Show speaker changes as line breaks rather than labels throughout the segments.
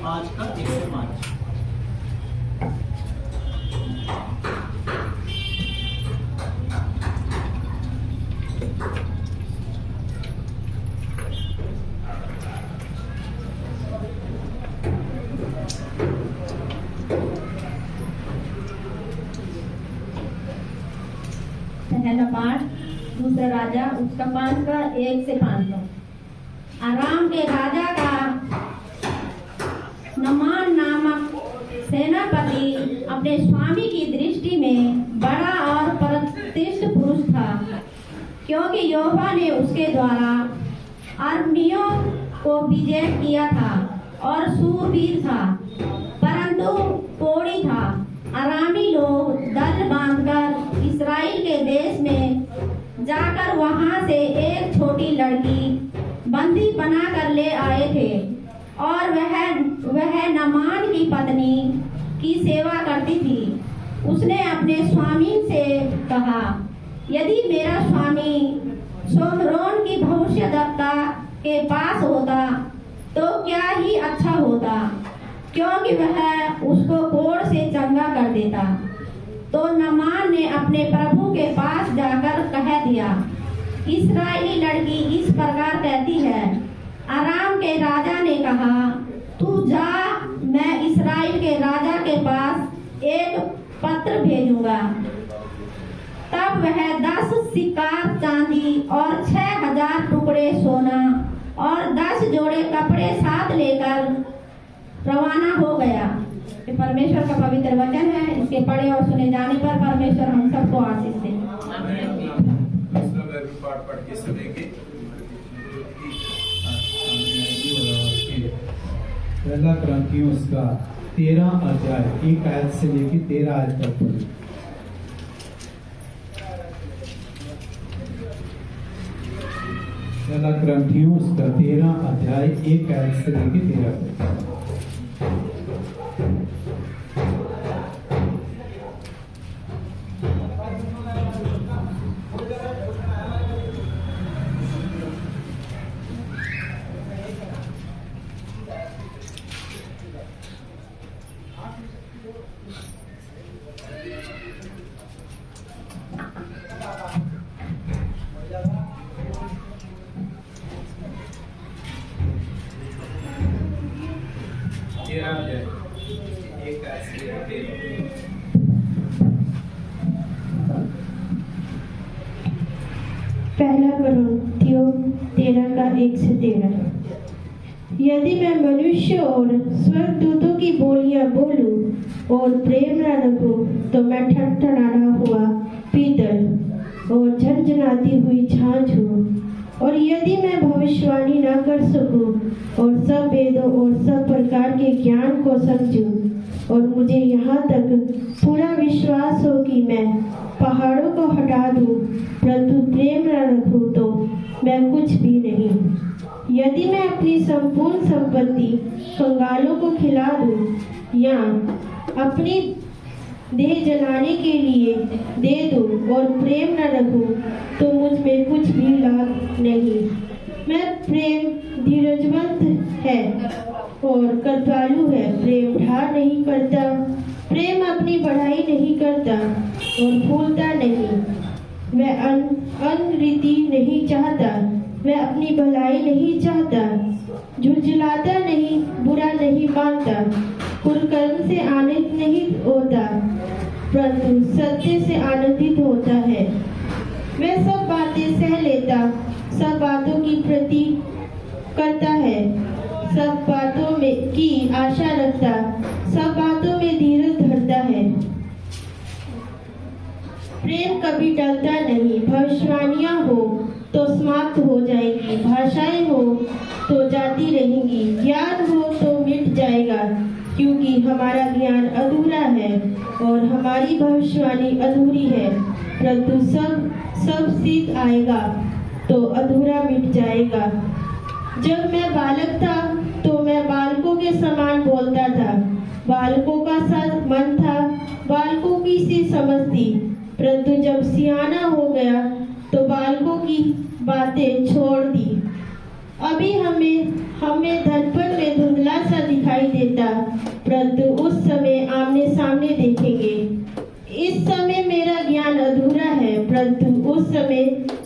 5 का 1 से 5।
पहला पाठ दूसरा राजा उसका 5 का 1 से 5 तक। आराम के राजा का नमान नामक सेनापति अपने स्वामी की दृष्टि में बड़ा और प्रतिष्ठित पुरुष था, क्योंकि यहोवा ने उसके द्वारा अरमियों को विजय किया था और सूरवीर था, परंतु कोढ़ी था। अरामी लोग दल बांधकर इस्राएल के देश में जाकर वहां से एक छोटी लड़की बंदी बनाकर ले आए थे, और वह नामान की पत्नी की सेवा करती थी। उसने अपने स्वामी से कहा, यदि मेरा स्वामी सोमरोन की भविष्यद्वक्ता के पास होता तो क्या ही अच्छा होता, क्योंकि वह उसको कोढ़ से चंगा कर देता। तो नामान ने अपने प्रभु के पास जाकर कह दिया, इस्राएली लड़की इस प्रकार कहती है। अराम के राजा ने कहा, तू जा, मैं इस्राएल के राजा के पास एक पत्र भेजूंगा। तब वह 10 सिक्कार चांदी और 6000 टुकड़े सोना और 10 जोड़े कपड़े साथ लेकर रवाना हो गया। ये परमेश्वर का पवित्र वचन है। इसके पढ़े और सुने जाने पर परमेश्वर हम सबको आशीष दे।
पाठ पढ़ के सुनेंगे।
पहला क्रंथियों उसका 13 अध्याय 1 आयत से लेकर 13 आयत तक पढ़े। पहला क्रंथियों उसका 13 अध्याय 1 आयत से लेकर 13 तक।
पहला कोरिन्थियों 13 का 1 से 13। यदि मैं मनुष्य और स्वर्गदूतों की बोलियां बोलूं और प्रेम न रखूं तो मैं ठठठाना हुआ पीतल और झनझनाती हुई झांझ हूँ। और यदि मैं भविष्यवाणी न कर सकूं और सब वेदों और सब प्रकार के ज्ञान को समझूं, और मुझे यहाँ तक पूरा विश्वास हो कि मैं पहाड़ों को हटा दूं, परंतु प्रेम न रखूं तो मैं कुछ भी नहीं। यदि मैं अपनी संपूर्ण संपत्ति कंगालों को खिला दूं या अपनी देह जलाने के लिए दे दूं और प्रेम न रखूं तो मुझ में कुछ भी लाभ नहीं। मैं प्रेम धीरजवंत है और कृपालु है। प्रेम ढार नहीं करता, प्रेम अपनी बढ़ाई नहीं करता और फूलता नहीं। वह अनरीति नहीं चाहता, वह अपनी भलाई नहीं चाहता, झुलझुलाता नहीं, बुरा नहीं मानता, कुकर्म से आनंदित नहीं होता, परंतु सत्य से आनंदित होता है। वह सब बातें सह लेता, सब बातों की प्रति करता है, सब बातों में की आशा रखता, सब बातों में धीरज धरता है। प्रेम कभी टलता नहीं। भविष्यवाणियां हो तो समाप्त हो जाएंगी, भाषाएं हो तो जाती रहेंगी, ज्ञान हो तो मिट जाएगा, क्योंकि हमारा ज्ञान अधूरा है और हमारी भविष्यवाणी अधूरी है। परंतु सब सिद्ध आएगा तो अधूरा मिट जाएगा। जब मैं बालक था तो मैं बालकों के समान बोलता था, बालकों का सा मन था, बालकों की सी समझ थी। परंतु जब सियाना हो गया तो बालकों की बातें छोड़ दी। अभी हमें दर्पण में धुंधला सा दिखाई देता, परंतु उस समय आमने सामने देखेंगे। इस समय मेरा ज्ञान अधूरा है, परंतु उस समय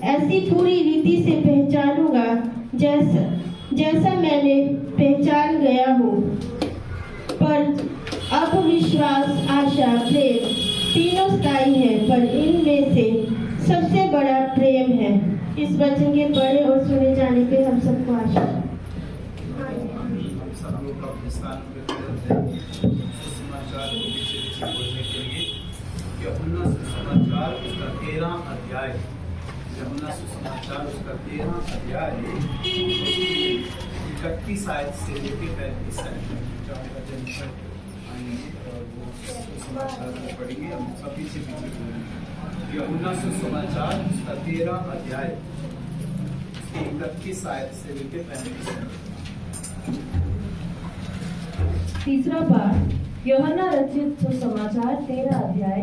ऐसी पूरी रीति से पहचानूंगा जैसा मैंने पहचान गया हूँ। पर अब विश्वास, आशा, प्रेम तीनों स्थायी है, पर इनमें से सबसे बड़ा प्रेम है। इस वचन के पढ़े और सुने जाने पे हम सबको आशीष।
यूहन्ना सुसमाचार उसका 13 अध्याय, यूहन्ना सुसमाचार उसका 13 अध्याय 31 आयत से लेकर 35 आयत और वो सुसमाचार में पढ़ेंगे। हम सब पीछे बोलेंगे। यूहन्ना सुसमाचार उसका 13 अध्याय 31 आयत से लेकर 35 आयत।
तीसरा पाठ यूहन्ना रचित सुसमाचार 13 अध्याय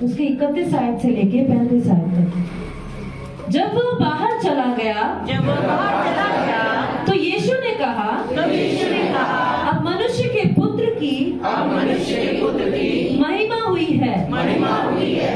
उसके 31 आयत से लेके 35 आयत तक। जब वह बाहर चला गया तो यीशु ने कहा अब मनुष्य के पुत्र की महिमा हुई है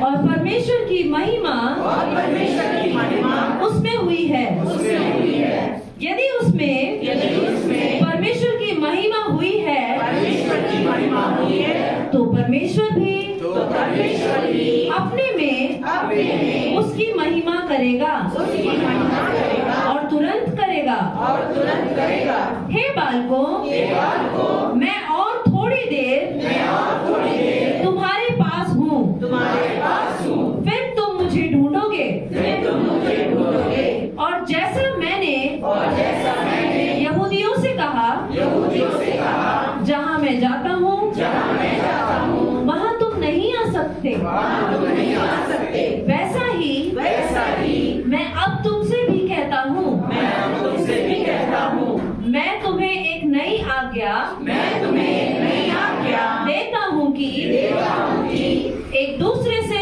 और परमेश्वर की महिमा उसमें हुई है। यदि उसमें परमेश्वर की महिमा हुई है तो परमेश्वर भी अपने में उसकी महिमा करेगा और तुरंत करेगा। हे बालकों, मैं और थोड़ी देर तुम्हारे पास हूँ, फिर तुम मुझे ढूंढोगे और जैसा मैंने यहूदियों से कहा जहाँ मैं जाता हूँ वहाँ तुम नहीं आ सकते, वैसा ही मैं अब तुमसे भी कहता हूँ। मैं तुम्हें एक नई आज्ञा देता हूँ कि एक दूसरे से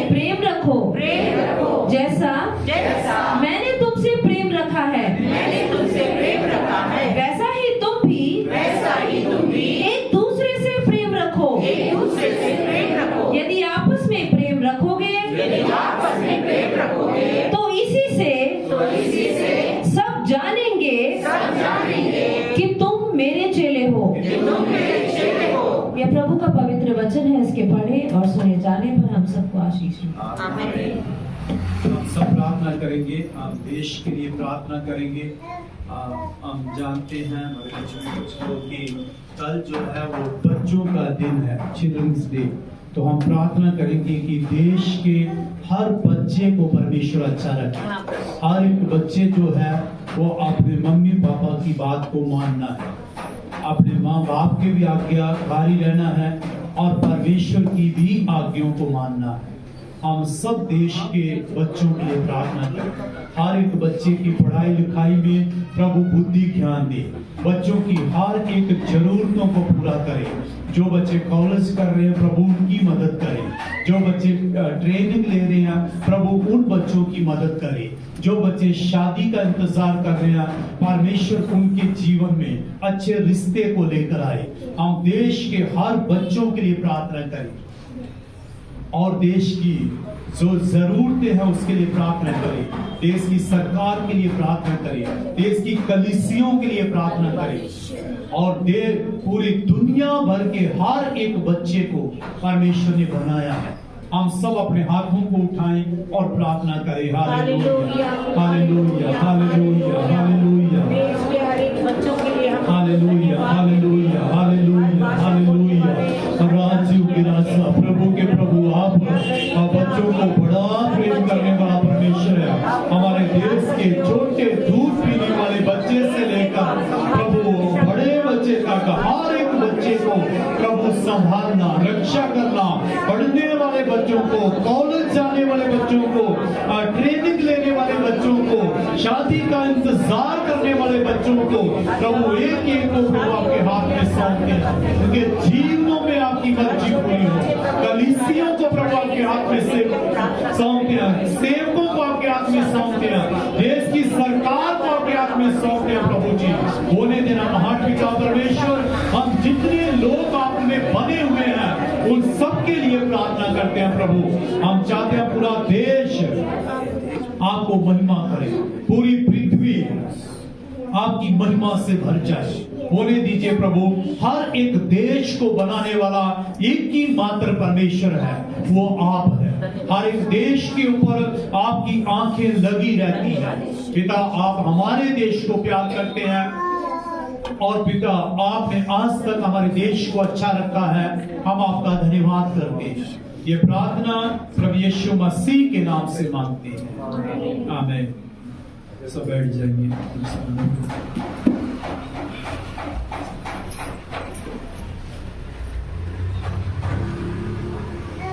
प्रेम रखो, जैसा मैंने तुमसे प्रेम रखा है वैसा ही तुम भी एक दूसरे से प्रेम रखो। यदि आपस में प्रेम रखोगे तो इसी से सब जानेंगे कि तुम मेरे चेले हो। यह प्रभु का पवित्र वचन है। इसके पढ़े और सुने जाने पर हम सबको आशीष मिले।
हम सब प्रार्थना करेंगे, हम देश के लिए प्रार्थना करेंगे। हम जानते हैं हमारे बच्चों की कल जो है वो बच्चों का दिन है, चिल्ड्रंस डे। तो हम प्रार्थना करेंगे कि देश के हर बच्चे को परमेश्वर अच्छा रखे। हर एक बच्चे जो है वो अपने मम्मी पापा की बात को मानना है, अपने माँ बाप के भी आज्ञाकारी रहना है और परमेश्वर की भी आज्ञाओं को मानना है। हम सब देश के बच्चों के लिए प्रार्थना करें। हर एक बच्चे की पढ़ाई लिखाई में प्रभु बुद्धि ज्ञान दे, बच्चों की हर एक जरूरतों को पूरा करे। जो बच्चे कॉलेज कर रहे हैं प्रभु उनकी मदद करे, जो बच्चे ट्रेनिंग ले रहे हैं प्रभु उन बच्चों की मदद करे, जो बच्चे शादी का इंतजार कर रहे हैं परमेश्वर उनके जीवन में अच्छे रिश्ते को लेकर आए। हम देश के हर बच्चों के लिए प्रार्थना करें और देश की जो जरूरतें हैं उसके लिए प्रार्थना करें, देश की सरकार के लिए प्रार्थना करें, देश की कलीसियों के लिए प्रार्थना करें और पूरी दुनिया भर के हर एक बच्चे को परमेश्वर ने बनाया है। हम सब अपने हाथों को उठाएं और प्रार्थना करें। Hallelujah hallelujah hallelujah hallelujah hallelujah hallelujah hallelujah hallelujah. राज्यों के राजा प्रभु के प्रभु आप बच्चों को बड़ा प्रेम करने वाला परमेश्वर है। हमारे देश के छोटे दूध पीने वाले बच्चे से लेकर प्रभु बड़े बच्चे तक हर एक बच्चे को प्रभु संभालना, रक्षा करना, पढ़ने वाले बच्चों को, कॉलेज जाने वाले बच्चों को, ट्रेनिंग लेने वाले बच्चों को, शादी का इंतजार करने वाले बच्चों को प्रभु एक एक को प्रभु आपके हाथ में सौंपते हैं। उनके जीवनों में आपकी आपकी मर्जी पूरी हो। कलीसियों को प्रभु आपके हाथ में सौंपते हैं, सेवकों को आपके हाथ में सौंपते हैं, देश की सरकार को आपके हाथ में सौंपते हैं प्रभु जी। होने देना महापिता परमेश्वर, हम जितने लोग आप में बने हुए हैं उन सब के लिए प्रार्थना करते हैं प्रभु। हम चाहते हैं पूरा देश आपको महिमा करे, पूरी पृथ्वी आपकी महिमा से भर जाए। होने दीजिए प्रभु, हर एक देश को बनाने वाला एक ही मात्र परमेश्वर है, वो आप है। हर एक देश के ऊपर आपकी आंखें लगी रहती हैं पिता। आप हमारे देश को प्यार करते हैं और पिता आपने आज तक हमारे देश को अच्छा रखा है, हम आपका धन्यवाद करते हैं। ये प्रार्थना प्रभु यीशु मसीह के नाम से मांगते हैं, आमीन। सब बैठ जाएंगे।